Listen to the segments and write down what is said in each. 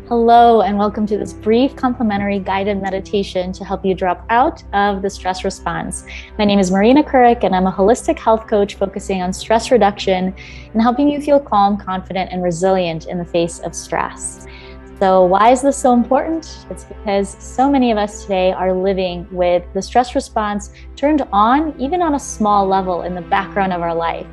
Hello, and welcome to this brief complimentary guided meditation to help you drop out of the stress response. My name is Marina, and I'm a holistic health coach focusing on stress reduction and helping you feel calm, confident, and resilient in the face of stress. So why is this so important? It's because so many of us today are living with the stress response turned on, even on a small level in the background of our life.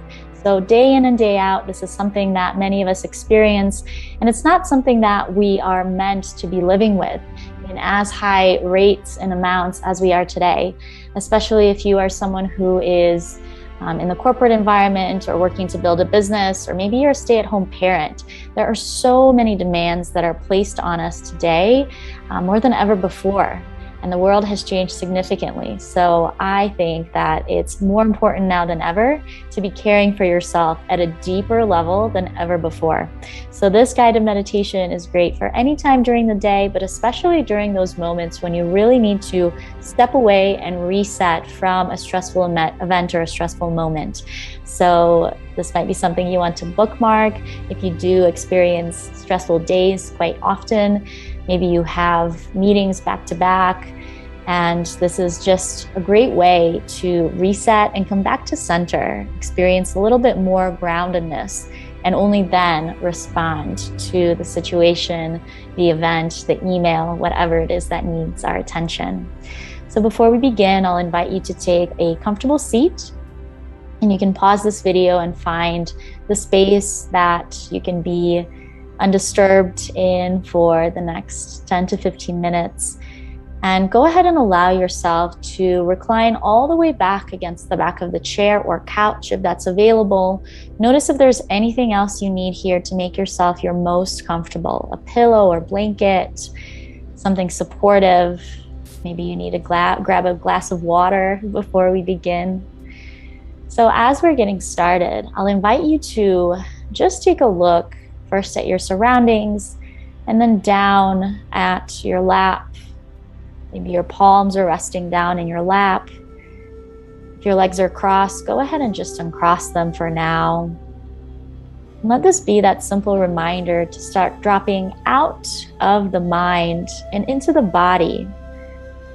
So day in and day out, this is something that many of us experience, and it's not something that we are meant to be living with in as high rates and amounts as we are today, especially if you are someone who is in the corporate environment or working to build a business, or maybe you're a stay-at-home parent. There are so many demands that are placed on us today, more than ever before. And the world has changed significantly. So I think that it's more important now than ever to be caring for yourself at a deeper level than ever before. So this guided meditation is great for any time during the day, but especially during those moments when you really need to step away and reset from a stressful event or a stressful moment. So this might be something you want to bookmark if you do experience stressful days quite often. Maybe you have meetings back to back, and this is just a great way to reset and come back to center, experience a little bit more groundedness, and only then respond to the situation, the event, the email, whatever it is that needs our attention. So before we begin, I'll invite you to take a comfortable seat, and you can pause this video and find the space that you can be undisturbed in for the next 10 to 15 minutes. And go ahead and allow yourself to recline all the way back against the back of the chair or couch if that's available. Notice if there's anything else you need here to make yourself your most comfortable. A pillow or blanket, something supportive. Maybe you need to grab a glass of water before we begin. So as we're getting started, I'll invite you to just take a look first at your surroundings, and then down at your lap. Maybe your palms are resting down in your lap. If your legs are crossed, go ahead and just uncross them for now. And let this be that simple reminder to start dropping out of the mind and into the body.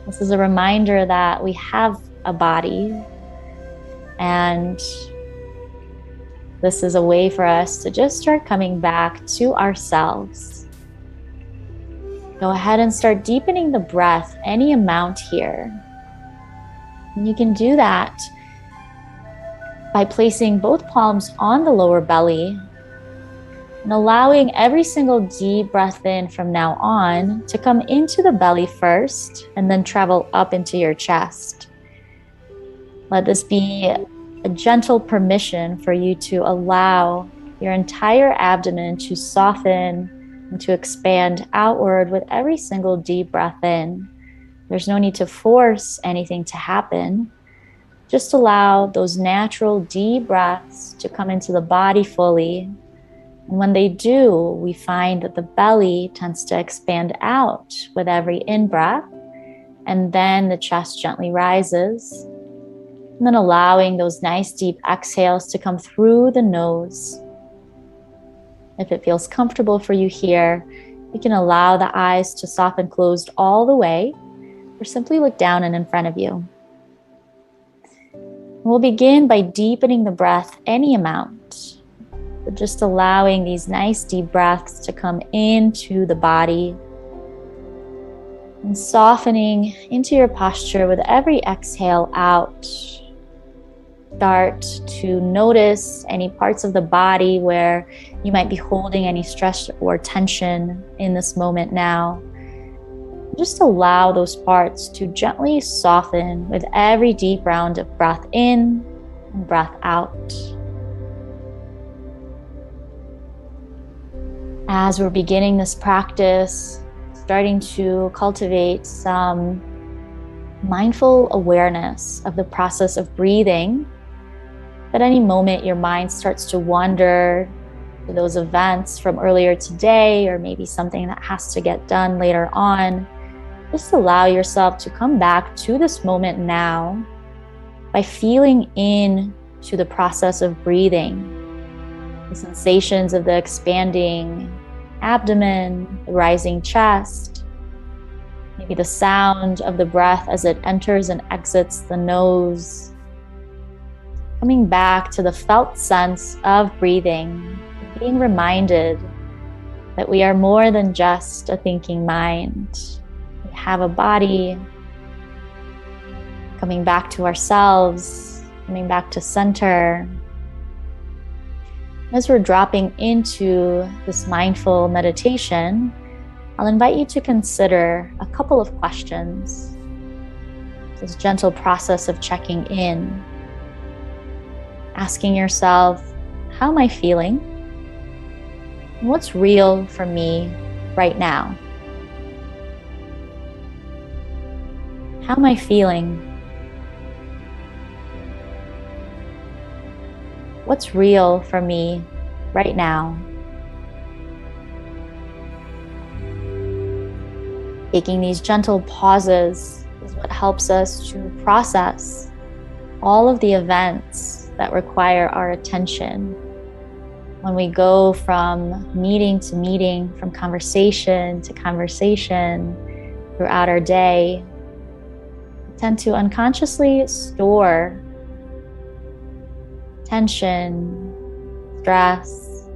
This is a reminder that we have a body, and this is a way for us to just start coming back to ourselves. Go ahead and start deepening the breath, any amount here. And you can do that by placing both palms on the lower belly and allowing every single deep breath in from now on to come into the belly first and then travel up into your chest. Let this be a gentle permission for you to allow your entire abdomen to soften and to expand outward with every single deep breath in. There's no need to force anything to happen. Just allow those natural deep breaths to come into the body fully. And when they do, we find that the belly tends to expand out with every in-breath, and then the chest gently rises. And then allowing those nice deep exhales to come through the nose. If it feels comfortable for you here, you can allow the eyes to soften closed all the way, or simply look down and in front of you. We'll begin by deepening the breath any amount, but just allowing these nice deep breaths to come into the body and softening into your posture with every exhale out. Start to notice any parts of the body where you might be holding any stress or tension in this moment now. Just allow those parts to gently soften with every deep round of breath in and breath out. As we're beginning this practice, starting to cultivate some mindful awareness of the process of breathing. At any moment, your mind starts to wander to those events from earlier today, or maybe something that has to get done later on. Just allow yourself to come back to this moment now by feeling in to the process of breathing, the sensations of the expanding abdomen, the rising chest, maybe the sound of the breath as it enters and exits the nose. Coming back to the felt sense of breathing, being reminded that we are more than just a thinking mind. We have a body. Coming back to ourselves, coming back to center. As we're dropping into this mindful meditation, I'll invite you to consider a couple of questions. This gentle process of checking in. Asking yourself, how am I feeling? And what's real for me right now? How am I feeling? What's real for me right now? Taking these gentle pauses is what helps us to process all of the events that require our attention. When we go from meeting to meeting, from conversation to conversation throughout our day, we tend to unconsciously store tension, stress,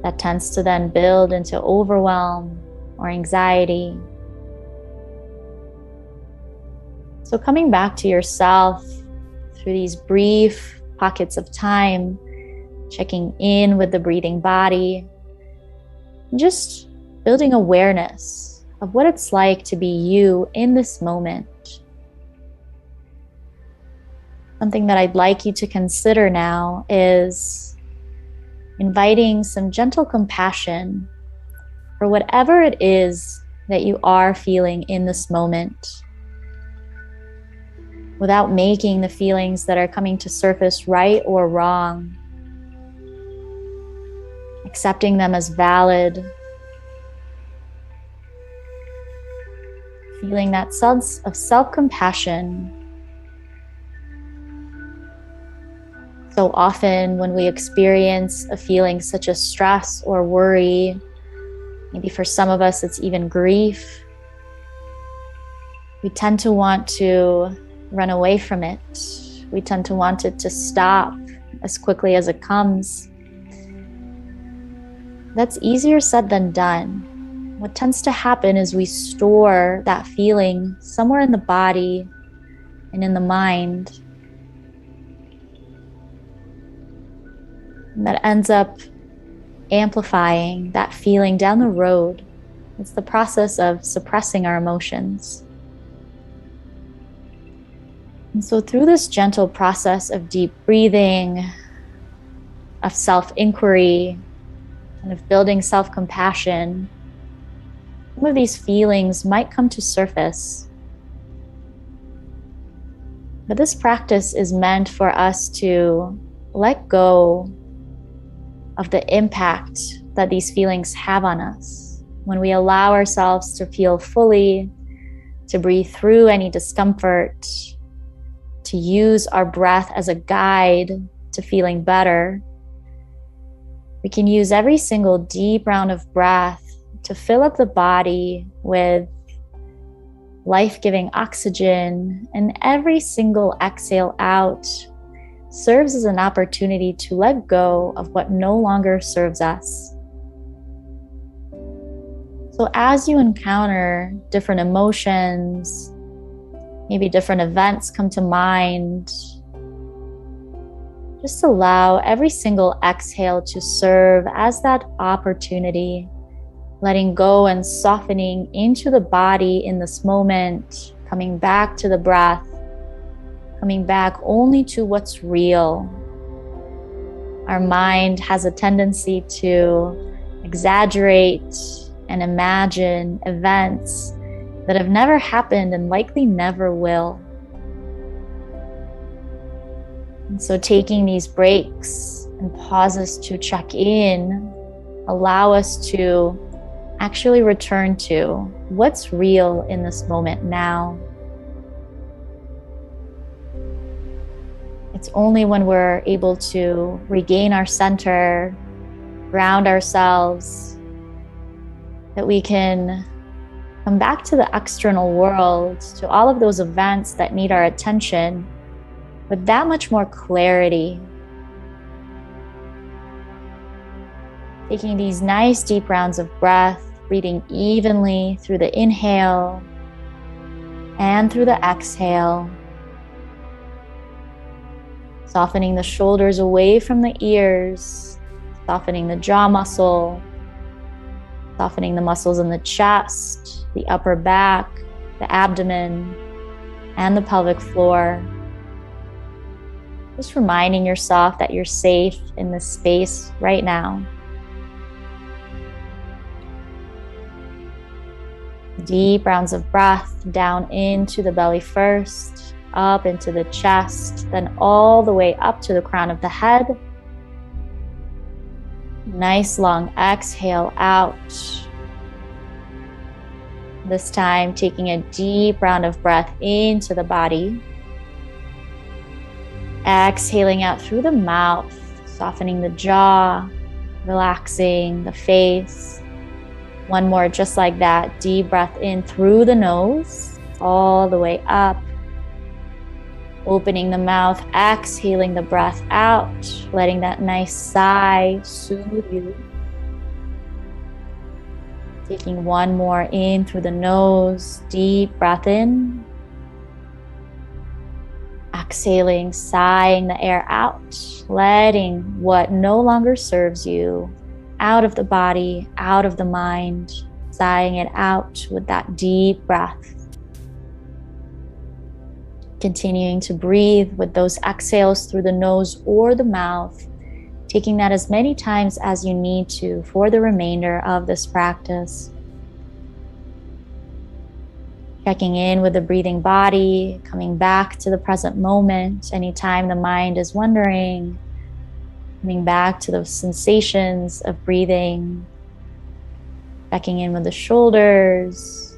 that tends to then build into overwhelm or anxiety. So coming back to yourself through these brief pockets of time, checking in with the breathing body, and just building awareness of what it's like to be you in this moment. Something that I'd like you to consider now is inviting some gentle compassion for whatever it is that you are feeling in this moment, without making the feelings that are coming to surface right or wrong, accepting them as valid, feeling that sense of self-compassion. So often when we experience a feeling such as stress or worry, maybe for some of us it's even grief, we tend to want to run away from it. We tend to want it to stop as quickly as it comes. That's easier said than done. What tends to happen is we store that feeling somewhere in the body and in the mind. And that ends up amplifying that feeling down the road. It's the process of suppressing our emotions. And so through this gentle process of deep breathing, of self-inquiry, and of building self-compassion, some of these feelings might come to surface. But this practice is meant for us to let go of the impact that these feelings have on us. When we allow ourselves to feel fully, to breathe through any discomfort, to use our breath as a guide to feeling better, we can use every single deep round of breath to fill up the body with life-giving oxygen, and every single exhale out serves as an opportunity to let go of what no longer serves us. So as you encounter different emotions, maybe different events come to mind, just allow every single exhale to serve as that opportunity, letting go and softening into the body in this moment, coming back to the breath, coming back only to what's real. Our mind has a tendency to exaggerate and imagine events that have never happened and likely never will. And so taking these breaks and pauses to check in allow us to actually return to what's real in this moment now. It's only when we're able to regain our center, ground ourselves, that we can come back to the external world, to all of those events that need our attention with that much more clarity. Taking these nice deep rounds of breath, breathing evenly through the inhale and through the exhale. Softening the shoulders away from the ears, softening the jaw muscle, softening the muscles in the chest, the upper back, the abdomen, and the pelvic floor. Just reminding yourself that you're safe in this space right now. Deep rounds of breath down into the belly first, up into the chest, then all the way up to the crown of the head. Nice long exhale out. This time taking a deep round of breath into the body. Exhaling out through the mouth, softening the jaw, relaxing the face. One more just like that. Deep breath in through the nose, all the way up. Opening the mouth, exhaling the breath out, letting that nice sigh soothe you. Taking one more in through the nose, deep breath in. Exhaling, sighing the air out, letting what no longer serves you out of the body, out of the mind, sighing it out with that deep breath. Continuing to breathe with those exhales through the nose or the mouth, taking that as many times as you need to for the remainder of this practice. Checking in with the breathing body, coming back to the present moment. Anytime the mind is wandering, coming back to those sensations of breathing. Checking in with the shoulders,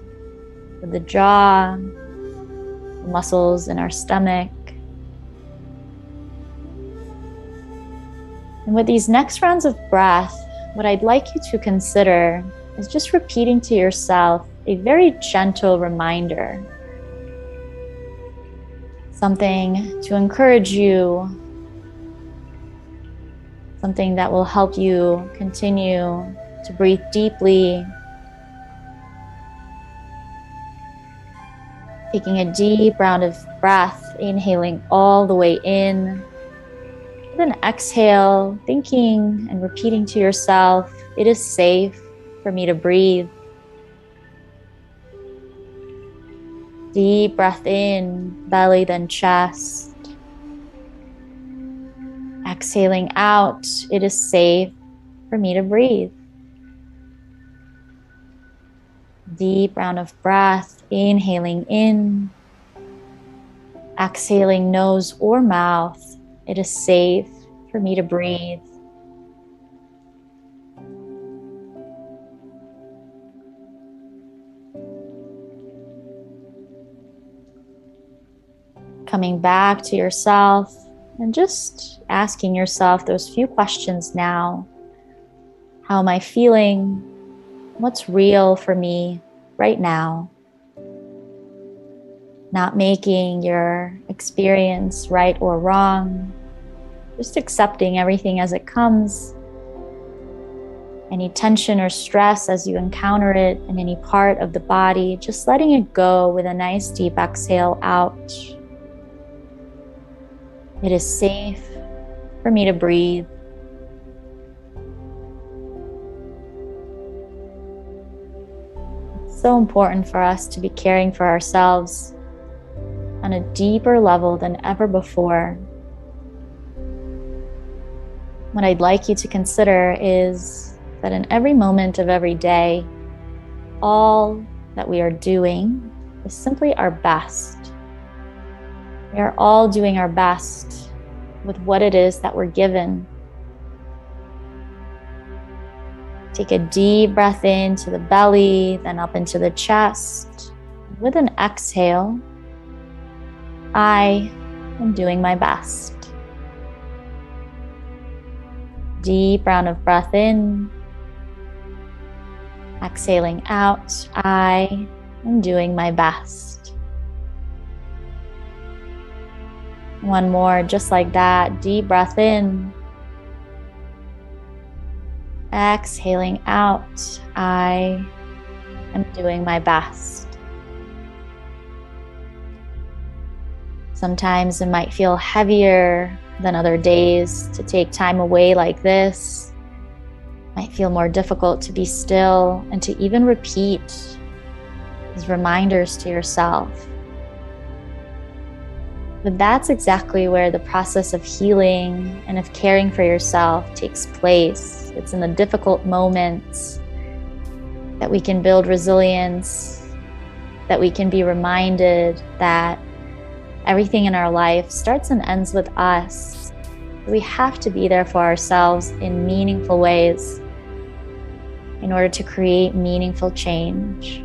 with the jaw, the muscles in our stomach. And with these next rounds of breath, what I'd like you to consider is just repeating to yourself a very gentle reminder. Something to encourage you, something that will help you continue to breathe deeply. Taking a deep round of breath, inhaling all the way in. Then exhale, thinking and repeating to yourself, it is safe for me to breathe. Deep breath in, belly then chest. Exhaling out, it is safe for me to breathe. Deep round of breath, inhaling in. Exhaling nose or mouth, it is safe for me to breathe. Coming back to yourself and just asking yourself those few questions now. How am I feeling? What's real for me right now? Not making your experience right or wrong. Just accepting everything as it comes. Any tension or stress as you encounter it in any part of the body, just letting it go with a nice deep exhale out. It is safe for me to breathe. It's so important for us to be caring for ourselves on a deeper level than ever before. What I'd like you to consider is that in every moment of every day, all that we are doing is simply our best. We are all doing our best with what it is that we're given. Take a deep breath into the belly, then up into the chest. With an exhale, I am doing my best. Deep round of breath in. Exhaling out. I am doing my best. One more, just like that. Deep breath in. Exhaling out. I am doing my best. Sometimes it might feel heavier than other days to take time away like this. It might feel more difficult to be still and to even repeat these reminders to yourself. But that's exactly where the process of healing and of caring for yourself takes place. It's in the difficult moments that we can build resilience, that we can be reminded that everything in our life starts and ends with us. We have to be there for ourselves in meaningful ways in order to create meaningful change.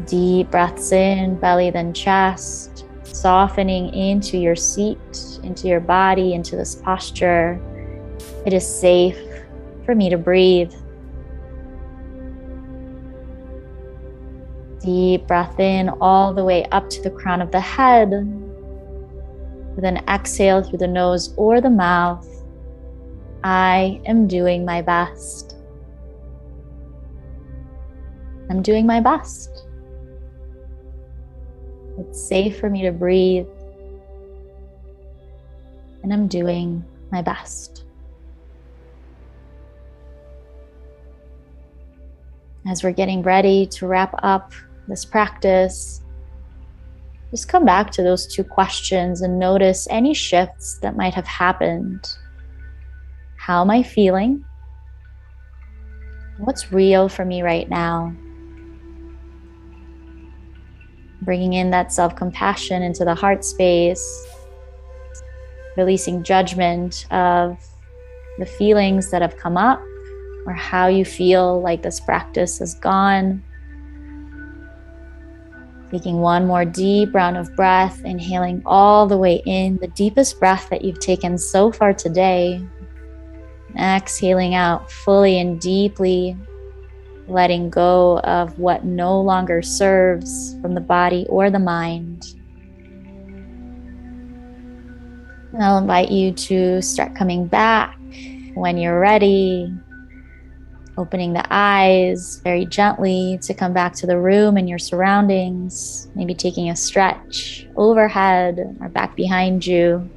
Deep breaths in, belly then chest, softening into your seat, into your body, into this posture. It is safe for me to breathe. Deep breath in all the way up to the crown of the head. Then exhale through the nose or the mouth. I am doing my best. I'm doing my best. It's safe for me to breathe. And I'm doing my best. As we're getting ready to wrap up this practice, just come back to those two questions and notice any shifts that might have happened. How am I feeling? What's real for me right now? Bringing in that self-compassion into the heart space, releasing judgment of the feelings that have come up or how you feel like this practice has gone. Taking one more deep round of breath, inhaling all the way in, the deepest breath that you've taken so far today. Exhaling out fully and deeply, letting go of what no longer serves from the body or the mind. And I'll invite you to start coming back when you're ready, opening the eyes very gently to come back to the room and your surroundings, maybe taking a stretch overhead or back behind you.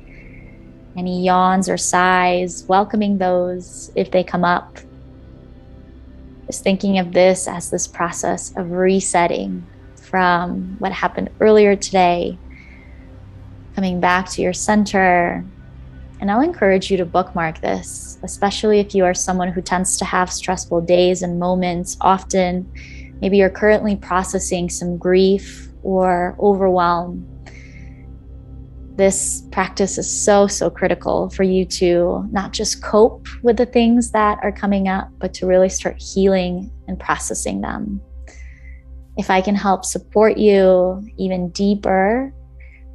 Any yawns or sighs, welcoming those if they come up. Just thinking of this as this process of resetting from what happened earlier today, coming back to your center. And I'll encourage you to bookmark this, especially if you are someone who tends to have stressful days and moments. Often, maybe you're currently processing some grief or overwhelm. This practice is so critical for you to not just cope with the things that are coming up, but to really start healing and processing them. If I can help support you even deeper,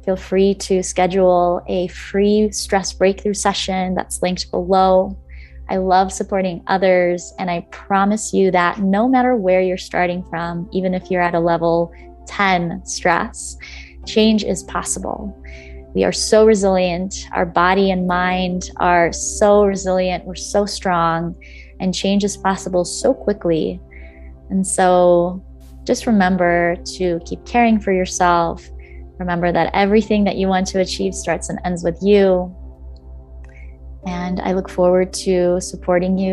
feel free to schedule a free stress breakthrough session that's linked below. I love supporting others, and I promise you that no matter where you're starting from, even if you're at a level 10 stress, change is possible. We are so resilient. Our body and mind are so resilient. We're so strong, and change is possible so quickly. And so just remember to keep caring for yourself. Remember that everything that you want to achieve starts and ends with you. And I look forward to supporting you